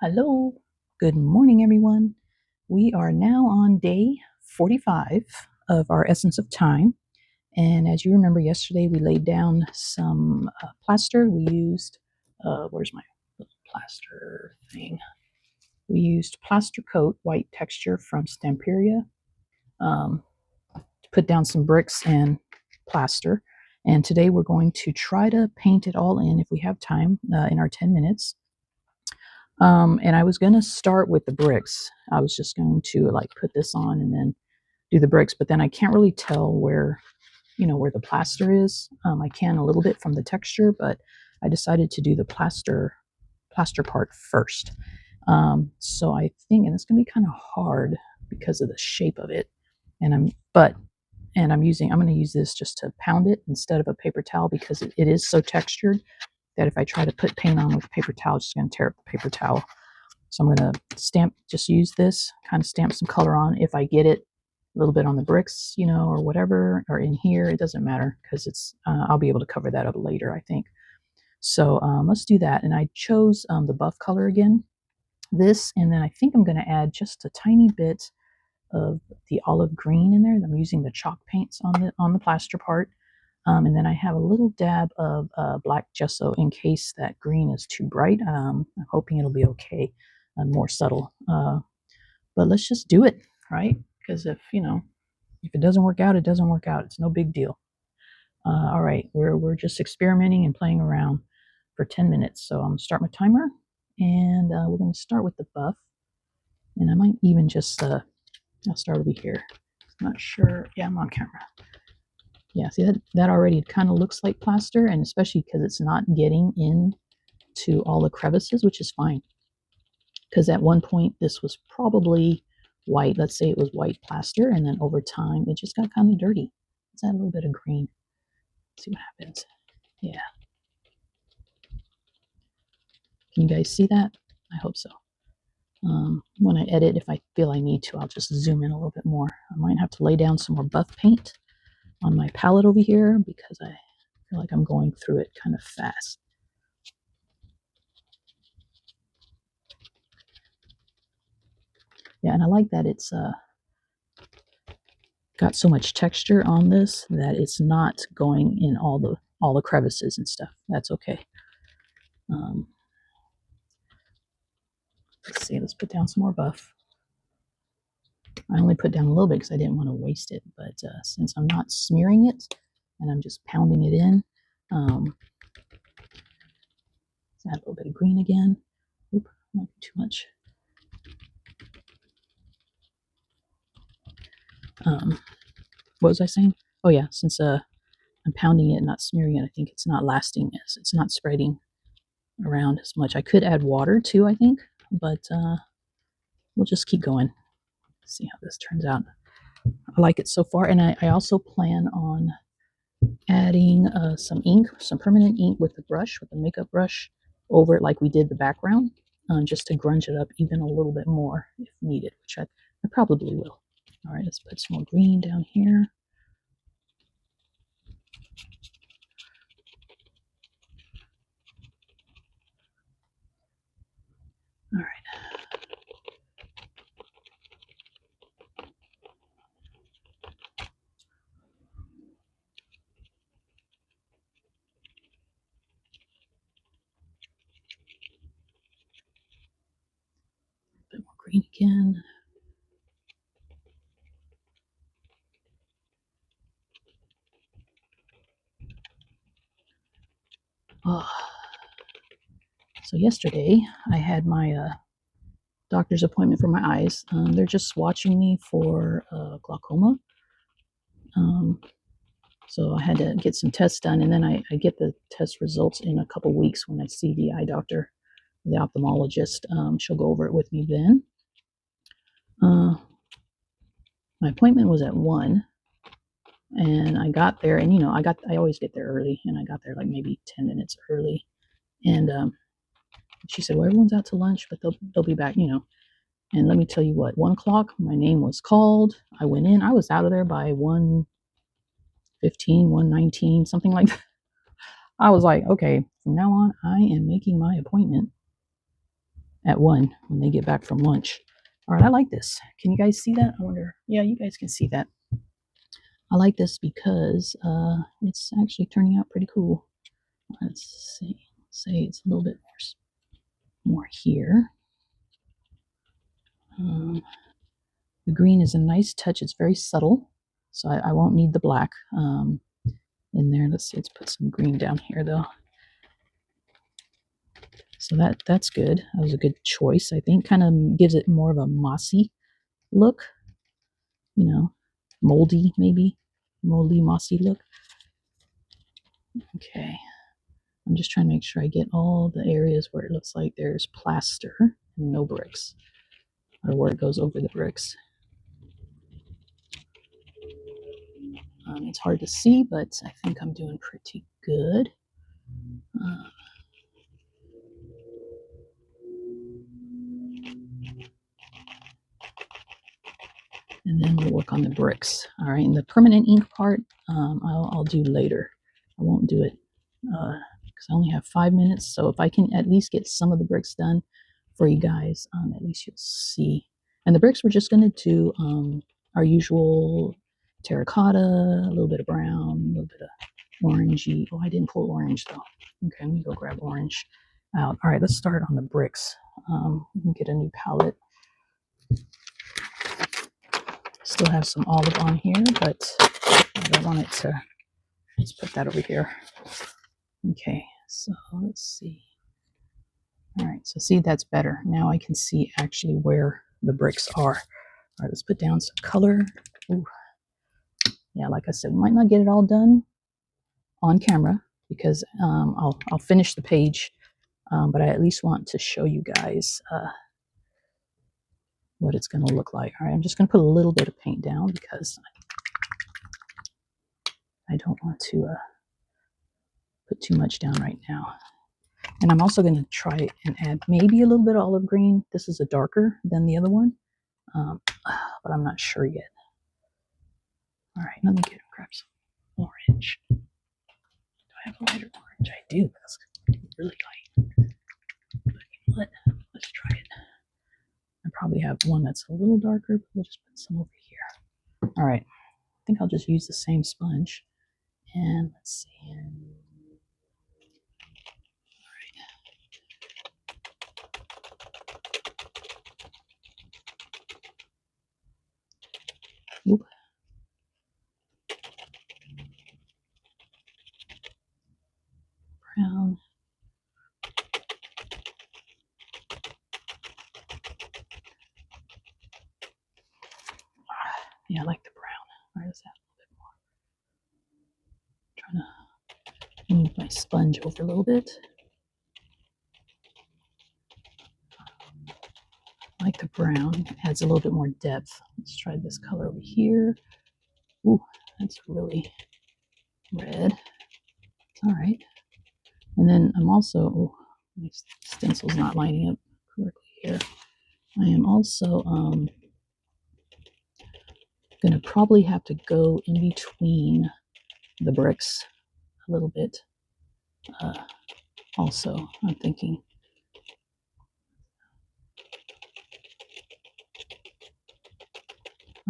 Hello, good morning, everyone. We are now on day 45 of our Essence of Time. And as you remember, yesterday we laid down some plaster. We used, where's my little plaster thing? We used Plaster Coat white texture from Stamperia to put down some bricks and plaster. And today we're going to try to paint it all in if we have time in our 10 minutes. And I was going to start with the bricks. I was just going to like put this on and then do the bricks, but then I can't really tell where the plaster is. I can a little bit from the texture, but I decided to do the plaster part first. So I think, and it's going to be kind of hard because of the shape of it. I'm going to use this just to pound it instead of a paper towel because it is so textured that if I try to put paint on with paper towel, it's just going to tear up the paper towel. So I'm going to just use this, kind of stamp some color on. If I get it a little bit on the bricks, or whatever, or in here, it doesn't matter because I'll be able to cover that up later, I think. So let's do that. And I chose the buff color again, this, and then I think I'm going to add just a tiny bit of the olive green in there. I'm using the chalk paints on the plaster part. And then I have a little dab of black gesso in case that green is too bright. I'm hoping it'll be okay and more subtle. But let's just do it, right? Because if it doesn't work out, it doesn't work out. It's no big deal. All right, we're just experimenting and playing around for 10 minutes. So I'm gonna start my timer, and we're gonna start with the buff. And I might even just I'll start over here. I'm not sure. Yeah, I'm on camera. Yeah, see that already kind of looks like plaster, and especially because it's not getting in to all the crevices, which is fine. Because at one point this was probably white. Let's say it was white plaster, and then over time it just got kind of dirty. Let's add a little bit of green. See what happens. Yeah. Can you guys see that? I hope so. When I edit, if I feel I need to, I'll just zoom in a little bit more. I might have to lay down some more buff paint on my palette over here because I feel like I'm going through it kind of fast. Yeah, and I like that it's got so much texture on this that it's not going in all the crevices and stuff. That's okay. Let's see. Let's put down some more buff. I only put down a little bit because I didn't want to waste it. But since I'm not smearing it and I'm just pounding it in, let's add a little bit of green again. Oop, might be too much. What was I saying? Oh yeah, since I'm pounding it and not smearing it, I think it's not lasting. It's not spreading around as much. I could add water too, I think, but we'll just keep going. See how this turns out. I like it so far, and I also plan on adding some ink, some permanent ink with the brush, with the makeup brush, over it like we did the background, just to grunge it up even a little bit more if needed, which I probably will. All right, let's put some more green down here. All right. A bit more green again. Oh. So yesterday I had my doctor's appointment for my eyes. They're just watching me for glaucoma. So I had to get some tests done, and then I get the test results in a couple weeks when I see the eye doctor, the ophthalmologist. She'll go over it with me then. My appointment was at 1, and I got there, and I always get there early, and I got there like maybe 10 minutes early. And she said, well, everyone's out to lunch, but they'll be back, And let me tell you what, 1 o'clock, my name was called. I went in. I was out of there by 1:15, 1:19, something like that. I was like, okay, from now on, I am making my appointment. at 1 when they get back from lunch. All right, I like this. Can you guys see that? I wonder. Yeah, you guys can see that. I like this because it's actually turning out pretty cool. Let's see. Say it's a little bit more here. The green is a nice touch. It's very subtle, so I won't need the black in there. Let's see. Let's put some green down here though. So that's good. That was a good choice. I think kind of gives it more of a mossy look. You know, moldy maybe, moldy mossy look. Okay. I'm just trying to make sure I get all the areas where it looks like there's plaster and no bricks, or where it goes over the bricks. It's hard to see, but I think I'm doing pretty good. And then we'll work on the bricks. All right, and the permanent ink part, I'll do later. I won't do it because I only have 5 minutes. So if I can at least get some of the bricks done for you guys, at least you'll see. And the bricks, we're just going to do our usual terracotta, a little bit of brown, a little bit of orangey. Oh, I didn't pull orange though. Okay, let me go grab orange out. All right, let's start on the bricks. We can get a new palette. Still have some olive on here, but I don't want it to. Let's put that over here. Okay, so let's see. All right, so see, that's better. Now I can see actually where the bricks are. All right, let's put down some color. Ooh. Yeah, like I said, we might not get it all done on camera because I'll finish the page, but I at least want to show you guys what it's going to look like. All right, I'm just going to put a little bit of paint down because I don't want to put too much down right now. And I'm also going to try and add maybe a little bit of olive green. This is a darker than the other one, but I'm not sure yet. All right, let me grab some orange. Do I have a lighter orange? I do. That's really light. But you know what? Let's try it. I probably have one that's a little darker, but we'll just put some over here. All right. I think I'll just use the same sponge. And let's see. Oop. Brown. Yeah, I like the brown. All right, let's add a little bit more. I'm trying to move my sponge over a little bit. I like the brown. It adds a little bit more depth. Let's try this color over here. Ooh, that's really red. It's all right. And then I'm also, my stencil's not lining up correctly here. I am also going to probably have to go in between the bricks a little bit. Also, I'm thinking.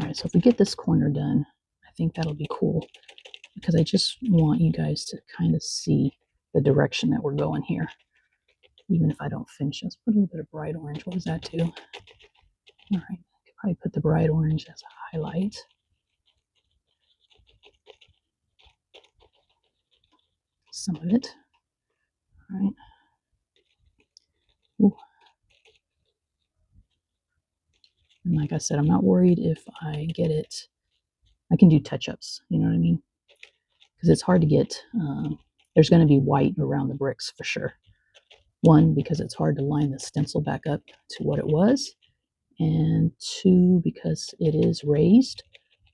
All right, so if we get this corner done, I think that'll be cool because I just want you guys to kind of see the direction that we're going here. Even if I don't finish, let's put a little bit of bright orange. What does that do? All right, I could probably put the bright orange as a highlight. Some of it. All right. Ooh. And like I said, I'm not worried if I get it. I can do touch-ups, you know what I mean? Because it's hard to get. There's going to be white around the bricks for sure. One, because it's hard to line the stencil back up to what it was. And two, because it is raised.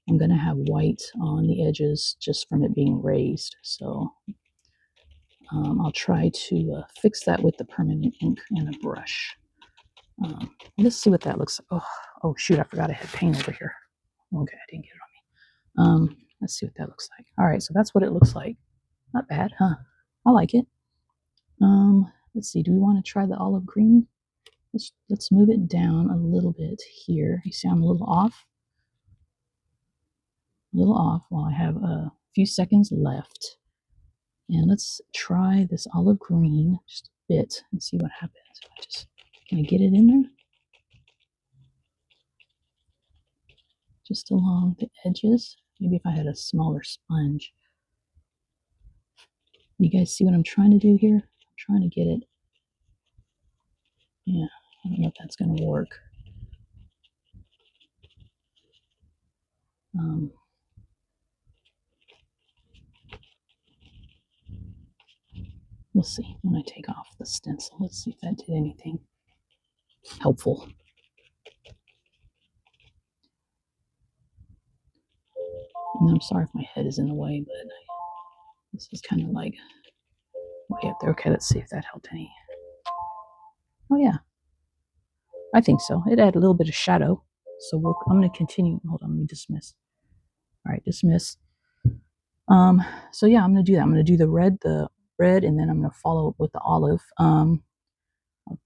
I'm going to have white on the edges just from it being raised. So I'll try to fix that with the permanent ink and a brush. Let's see what that looks like. Oh, shoot, I forgot I had paint over here. Okay, I didn't get it on me. Let's see what that looks like. All right, so that's what it looks like. Not bad, huh? I like it. Let's see, do we want to try the olive green? let's move it down a little bit here. You see I'm a little off while I have a few seconds left. And let's try this olive green just a bit and see what happens. Can I get it in there? Just along the edges. Maybe if I had a smaller sponge. You guys see what I'm trying to do here? I'm trying to get it. Yeah, I don't know if that's going to work. We'll see when I take off the stencil. Let's see if that did anything helpful. And I'm sorry if my head is in the way, but this is kind of like way up there. Okay, let's see if that helped any. Oh yeah, I think so. It added a little bit of shadow. So I'm going to continue. Hold on, let me dismiss. All right, dismiss. So yeah, I'm going to do that. I'm going to do the red, and then I'm going to follow up with the olive. I'll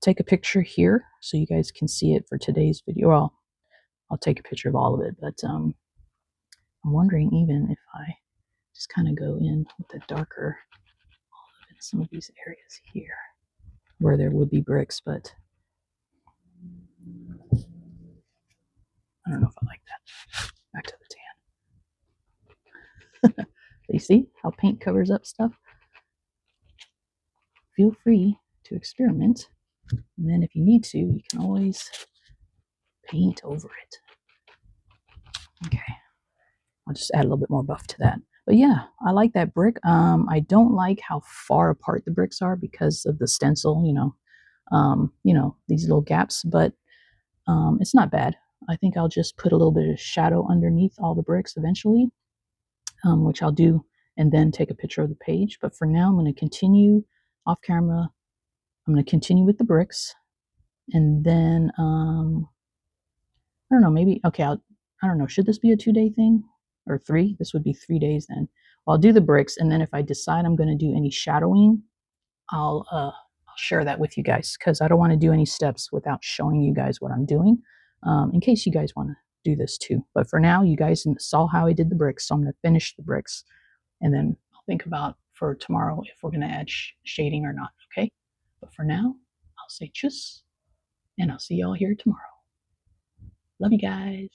take a picture here so you guys can see it for today's video. Well, I'll take a picture of all of it, but I'm wondering even if I just kind of go in with the darker olive in some of these areas here where there would be bricks, but I don't know if I like that. Back to the tan. You see how paint covers up stuff? Feel free to experiment. And then if you need to, you can always paint over it. Okay. I'll just add a little bit more buff to that. But yeah, I like that brick. I don't like how far apart the bricks are because of the stencil, these little gaps, but it's not bad. I think I'll just put a little bit of shadow underneath all the bricks eventually, which I'll do, and then take a picture of the page. But for now, I'm going to continue off camera. I'm going to continue with the bricks, and then I don't know, maybe okay. I don't know. Should this be a 2-day thing or 3? This would be 3 days then. I'll do the bricks, and then if I decide I'm going to do any shadowing, I'll share that with you guys because I don't want to do any steps without showing you guys what I'm doing, in case you guys want to do this too. But for now, you guys saw how I did the bricks, so I'm going to finish the bricks, and then I'll think about for tomorrow if we're going to add shading or not. Okay. But for now, I'll say tschüss, and I'll see y'all here tomorrow. Love you guys.